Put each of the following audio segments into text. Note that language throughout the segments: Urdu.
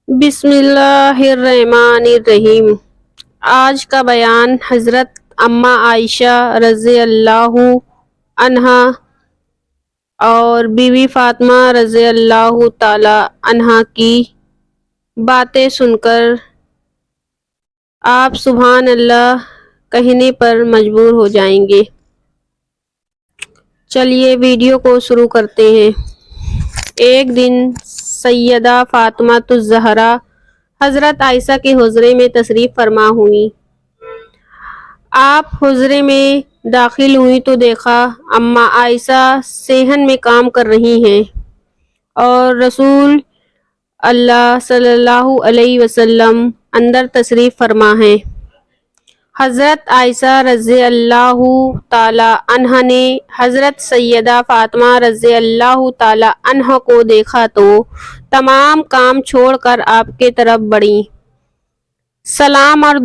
بسم اللہ الرحمن الرحیم۔ آج کا بیان حضرت اماں عائشہ رضی اللہ عنہا اور بی بی فاطمہ رضی اللہ تعالی عنہا کی باتیں سن کر آپ سبحان اللہ کہنے پر مجبور ہو جائیں گے۔ چلیے ویڈیو کو شروع کرتے ہیں۔ ایک دن سیدہ فاطمہ الزہرا حضرت عائشہ کے حجرے میں تشریف فرما ہوئیں۔ آپ حجرے میں داخل ہوئیں تو دیکھا اماں عائشہ صحن میں کام کر رہی ہیں اور رسول اللہ صلی اللہ علیہ وسلم اندر تشریف فرما ہیں۔ حضرت عائشہ رضی اللہ تعالی عنہا نے حضرت سیدہ فاطمہ رضی اللہ تعالی عنہا کو دیکھا تو تمام کام چھوڑ کر آپ کے طرف بڑھیں۔ سلام اور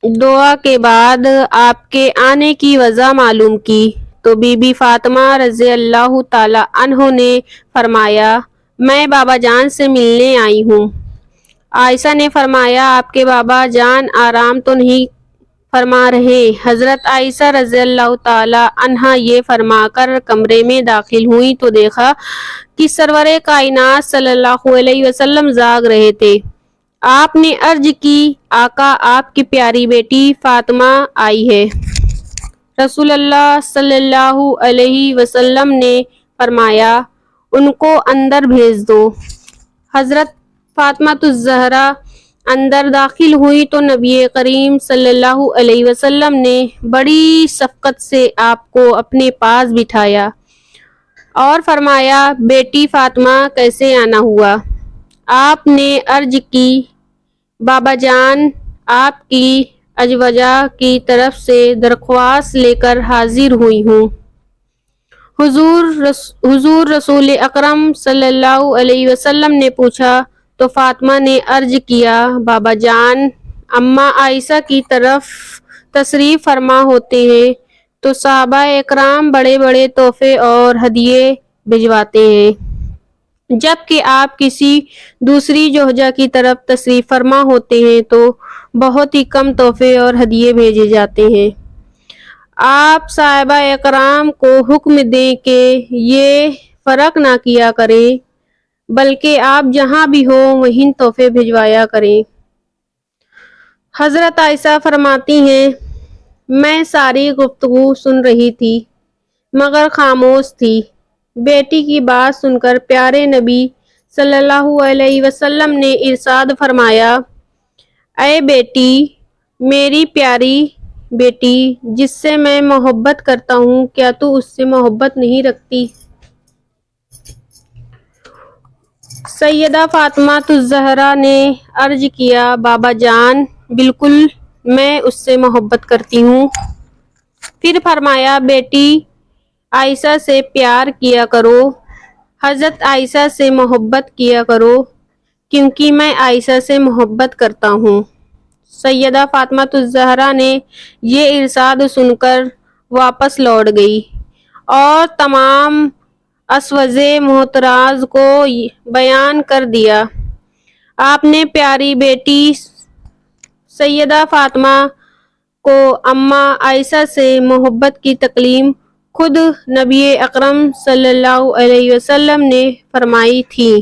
دعا کے بعد آپ کے آنے کی وجہ معلوم کی تو بی بی فاطمہ رضی اللہ تعالی عنہا نے فرمایا، میں بابا جان سے ملنے آئی ہوں۔ عائشہ نے فرمایا، آپ کے بابا جان آرام تو نہیں فرما رہے؟ حضرت عائشہ رضی اللہ تعالی عنہا یہ فرما کر کمرے میں داخل ہوئی تو دیکھا کہ سرور کائنات صلی اللہ علیہ وسلم جاگ رہے تھے۔ آپ نے عرض کی، آقا آپ کی پیاری بیٹی فاطمہ آئی ہے۔ رسول اللہ صلی اللہ علیہ وسلم نے فرمایا، ان کو اندر بھیج دو۔ حضرت فاطمہ الزہرا اندر داخل ہوئی تو نبی کریم صلی اللہ علیہ وسلم نے بڑی شفقت سے آپ کو اپنے پاس بٹھایا اور فرمایا، بیٹی فاطمہ کیسے آنا ہوا؟ آپ نے عرض کی، بابا جان آپ کی ازواجہ کی طرف سے درخواست لے کر حاضر ہوئی ہوں۔ حضور رسول اکرم صلی اللہ علیہ وسلم نے پوچھا تو فاطمہ نے عرض کیا، بابا جان اماں عائشہ کی طرف تشریف فرما ہوتے ہیں تو صحابہ اکرام بڑے بڑے تحفے اور ہدیے بھجواتے ہیں، جبکہ آپ کسی دوسری زوجہ کی طرف تشریف فرما ہوتے ہیں تو بہت ہی کم تحفے اور ہدیے بھیجے جاتے ہیں۔ آپ صحابہ اکرام کو حکم دیں کہ یہ فرق نہ کیا کریں بلکہ آپ جہاں بھی ہو وہیں تحفے بھجوایا کریں۔ حضرت عائشہ فرماتی ہیں، میں ساری گفتگو سن رہی تھی مگر خاموش تھی۔ بیٹی کی بات سن کر پیارے نبی صلی اللہ علیہ وسلم نے ارشاد فرمایا، اے بیٹی، میری پیاری بیٹی، جس سے میں محبت کرتا ہوں کیا تو اس سے محبت نہیں رکھتی؟ سیدہ فاطمہ الزہرا نے عرض کیا، بابا جان بالکل میں اس سے محبت کرتی ہوں۔ پھر فرمایا، بیٹی عائشہ سے پیار کیا کرو، حضرت عائشہ سے محبت کیا کرو کیونکہ میں عائشہ سے محبت کرتا ہوں۔ سیدہ فاطمہ الزہرا نے یہ ارشاد سن کر واپس لوٹ گئی اور تمام ازواج محترمات کو بیان کر دیا۔ آپ نے پیاری بیٹی سیدہ فاطمہ کو اماں عائشہ سے محبت کی تعلیم خود نبی اکرم صلی اللہ علیہ وسلم نے فرمائی تھی۔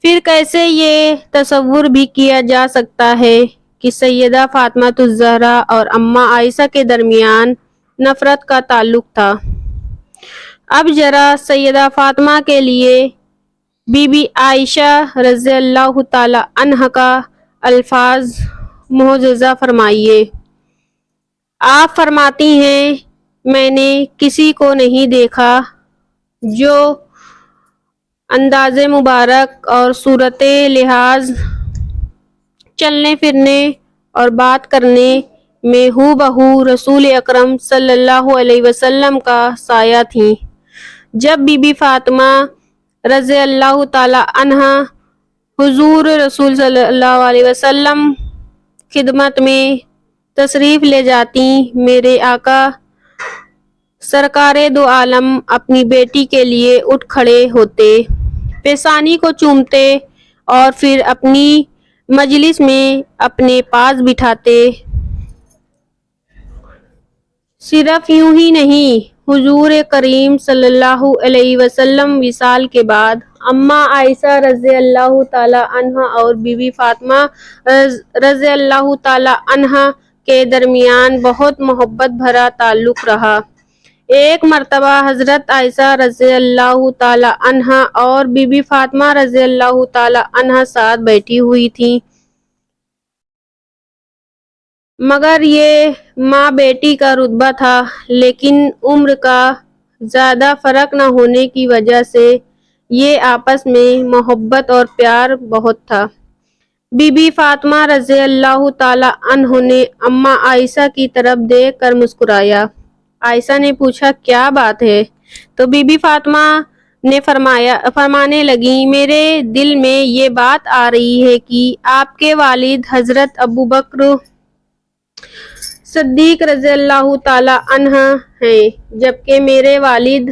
پھر کیسے یہ تصور بھی کیا جا سکتا ہے کہ سیدہ فاطمہ الزہرا اور اماں عائشہ کے درمیان نفرت کا تعلق تھا؟ اب ذرا سیدہ فاطمہ کے لیے بی بی عائشہ رضی اللہ تعالی عنہا کا الفاظ ملاحظہ فرمائیے۔ آپ فرماتی ہیں، میں نے کسی کو نہیں دیکھا جو انداز مبارک اور صورت لحاظ، چلنے پھرنے اور بات کرنے میں ہو بہو رسول اکرم صلی اللہ علیہ وسلم کا سایہ تھیں۔ جب بی بی فاطمہ رضی اللہ تعالی عنہا حضور رسول صلی اللہ علیہ وسلم خدمت میں تشریف لے جاتی، میرے آقا سرکار دو عالم اپنی بیٹی کے لیے اٹھ کھڑے ہوتے، پیشانی کو چومتے اور پھر اپنی مجلس میں اپنے پاس بٹھاتے۔ صرف یوں ہی نہیں، حضور کریم صلی اللہ علیہ وسلم وصال کے بعد اماں عائشہ رضی اللہ تعالی عنہا اور بی بی فاطمہ رضی اللہ تعالی عنہا کے درمیان بہت محبت بھرا تعلق رہا۔ ایک مرتبہ حضرت عائشہ رضی اللہ تعالی عنہا اور بی بی فاطمہ رضی اللہ تعالی عنہا ساتھ بیٹھی ہوئی تھیں، مگر یہ ماں بیٹی کا رتبہ تھا، لیکن عمر کا زیادہ فرق نہ ہونے کی وجہ سے یہ آپس میں محبت اور پیار بہت تھا۔ بی بی فاطمہ رضی اللہ تعالی عنہ نے اماں عائشہ کی طرف دیکھ کر مسکرایا۔ عائشہ نے پوچھا، کیا بات ہے؟ تو بی بی فاطمہ نے فرمانے لگیں، میرے دل میں یہ بات آ رہی ہے کہ آپ کے والد حضرت ابوبکر صدیق رضی اللہ تعالی عنہ ہیں، جبکہ میرے والد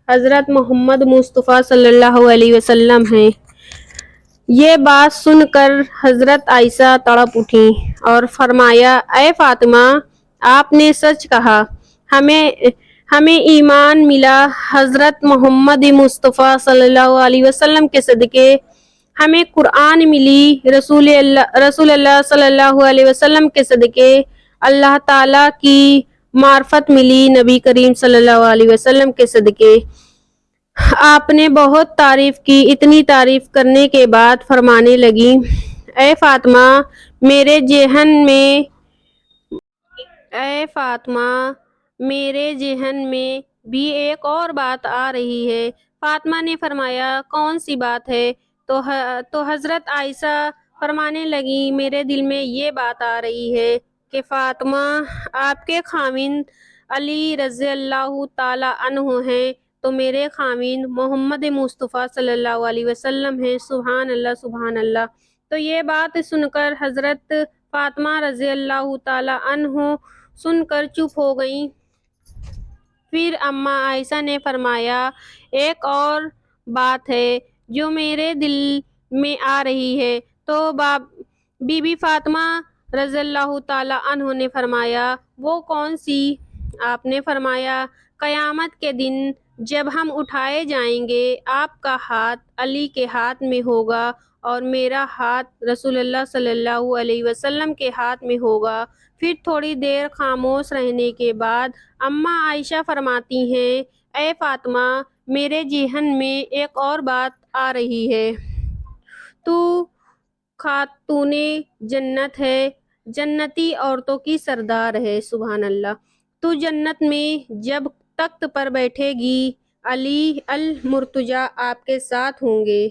حضرت محمد مصطفیٰ صلی اللہ علیہ وسلم ہیں۔ یہ بات سن کر حضرت عائشہ تڑپ اٹھیں اور فرمایا، اے فاطمہ، آپ نے سچ کہا، ہمیں ایمان ملا حضرت محمد مصطفیٰ صلی اللہ علیہ وسلم کے صدقے، ہمیں قرآن ملی رسول اللہ صلی اللہ علیہ وسلم کے صدقے، اللہ تعالیٰ کی معرفت ملی نبی کریم صلی اللہ علیہ وسلم کے صدقے۔ آپ نے بہت تعریف کی۔ اتنی تعریف کرنے کے بعد فرمانے لگیں، اے فاطمہ، میرے ذہن میں بھی ایک اور بات آ رہی ہے۔ فاطمہ نے فرمایا، کون سی بات ہے؟ تو حضرت عائشہ فرمانے لگیں، میرے دل میں یہ بات آ رہی ہے کہ فاطمہ، آپ کے خاوند علی رضی اللہ تعالی عنہ ہیں تو میرے خاوند محمد مصطفیٰ صلی اللہ علیہ وسلم ہیں۔ سبحان اللہ، سبحان اللہ۔ تو یہ بات سن کر حضرت فاطمہ رضی اللہ تعالی عنہ سن کر چپ ہو گئیں۔ پھر اماں عائشہ نے فرمایا، ایک اور بات ہے جو میرے دل میں آ رہی ہے۔ تو بی بی فاطمہ رضی اللہ تعالی عنہ نے فرمایا، وہ کون سی؟ آپ نے فرمایا، قیامت کے دن جب ہم اٹھائے جائیں گے، آپ کا ہاتھ علی کے ہاتھ میں ہوگا اور میرا ہاتھ رسول اللہ صلی اللہ علیہ وسلم کے ہاتھ میں ہوگا۔ پھر تھوڑی دیر خاموش رہنے کے بعد اماں عائشہ فرماتی ہیں، اے فاطمہ، میرے ذہن میں ایک اور بات آ رہی ہے۔ تو خاتون جنت ہے، جنتی عورتوں کی سردار ہے۔ سبحان اللہ۔ تو جنت میں جب تخت پر بیٹھے گی، علی المرتضیٰ آپ کے ساتھ ہوں گے،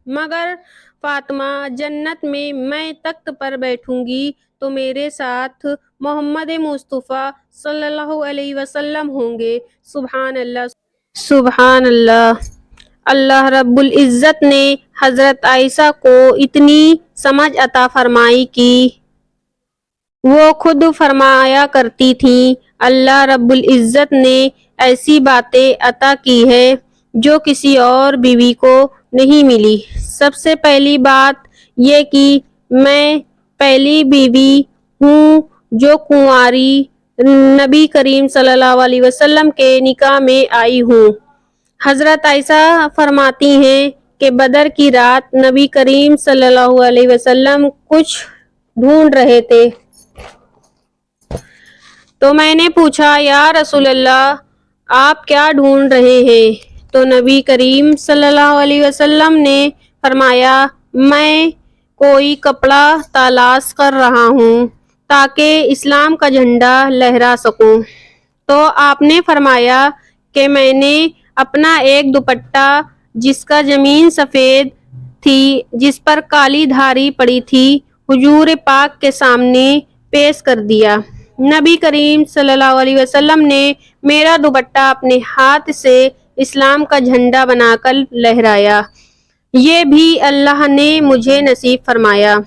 مگر فاطمہ، جنت میں تخت پر بیٹھوں گی تو میرے ساتھ محمد مصطفیٰ صلی اللہ علیہ وسلم ہوں گے۔ سبحان اللہ، سبحان اللہ۔ اللہ رب العزت نے حضرت عائشہ کو اتنی سمجھ عطا فرمائی کہ وہ خود فرمایا کرتی تھیں، اللہ رب العزت نے ایسی باتیں عطا کی ہے جو کسی اور بیوی کو نہیں ملی۔ سب سے پہلی بات یہ کہ میں پہلی بیوی ہوں جو کنواری نبی کریم صلی اللہ علیہ وسلم کے نکاح میں آئی ہوں۔ حضرت عائشہ فرماتی ہیں کہ بدر کی رات نبی کریم صلی اللہ علیہ وسلم کچھ ڈھونڈ رہے تھے، تو میں نے پوچھا، یا رسول اللہ، آپ کیا ڈھونڈ رہے ہیں؟ تو نبی کریم صلی اللہ علیہ وسلم نے فرمایا، میں کوئی کپڑا تلاش کر رہا ہوں تاکہ اسلام کا جھنڈا لہرا سکوں۔ تو آپ نے فرمایا کہ میں نے اپنا ایک دوپٹہ جس کا ضمین سفید تھی، جس پر کالی دھاری پڑی تھی، حضور پاک کے سامنے پیش کر دیا۔ نبی کریم صلی اللہ علیہ وسلم نے میرا دوپٹہ اپنے ہاتھ سے اسلام کا جھنڈا بنا کر لہرایا۔ یہ بھی اللہ نے مجھے نصیب فرمایا۔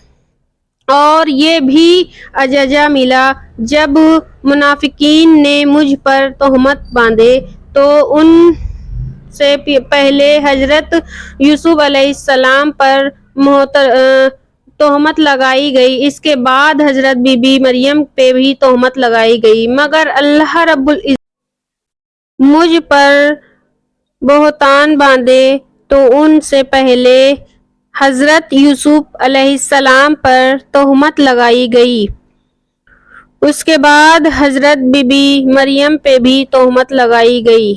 اور یہ بھی اعزاز ملا جب منافقین نے مجھ پر تہمت باندھے تو ان سے پہلے حضرت یوسف علیہ السلام پر تہمت لگائی گئی۔ اس کے بعد حضرت بی بی مریم پہ بھی تہمت لگائی گئی، مگر اللہ رب العزت مجھ پر بہتان باندھے تو ان سے پہلے حضرت یوسف علیہ السلام پر تہمت لگائی گئی، اس کے بعد حضرت بی بی مریم پہ بھی تہمت لگائی گئی،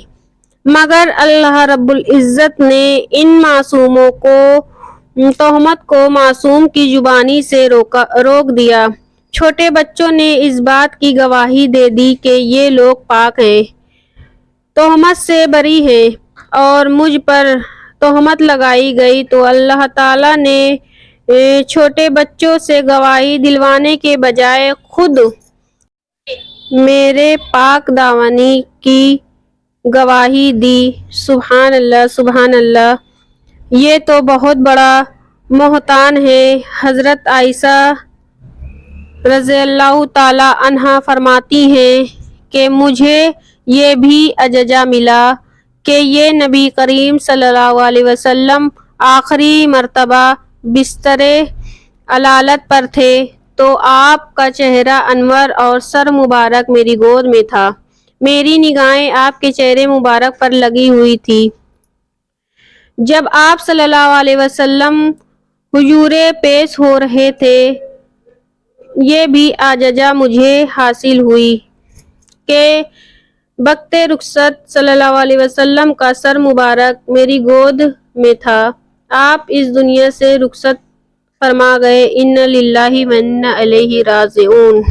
مگر اللہ رب العزت نے ان معصوموں کو تہمت کو معصوم کی زبانی سے روک دیا۔ چھوٹے بچوں نے اس بات کی گواہی دے دی کہ یہ لوگ پاک ہیں، تہمت سے بری ہیں، اور مجھ پر تہمت لگائی گئی تو اللہ تعالیٰ نے چھوٹے بچوں سے گواہی دلوانے کے بجائے خود میرے پاک دامنی کی گواہی دی۔ سبحان اللہ، سبحان اللہ، یہ تو بہت بڑا بہتان ہے۔ حضرت عائشہ رضی اللہ تعالی عنہا فرماتی ہیں کہ مجھے یہ بھی اجازہ ملا کہ یہ نبی کریم صلی اللہ علیہ وسلم آخری مرتبہ بستر علالت پر تھے تو آپ کا چہرہ انور اور سر مبارک میری گود میں تھا، میری نگاہیں آپ کے چہرے مبارک پر لگی ہوئی تھی۔ جب آپ صلی اللہ علیہ وسلم حضور پیش ہو رہے تھے، یہ بھی اجازہ مجھے حاصل ہوئی کہ وقت رخصت صلی اللہ علیہ وسلم کا سر مبارک میری گود میں تھا۔ آپ اس دنیا سے رخصت فرما گئے، انا للہ و انا الیہ راجعون۔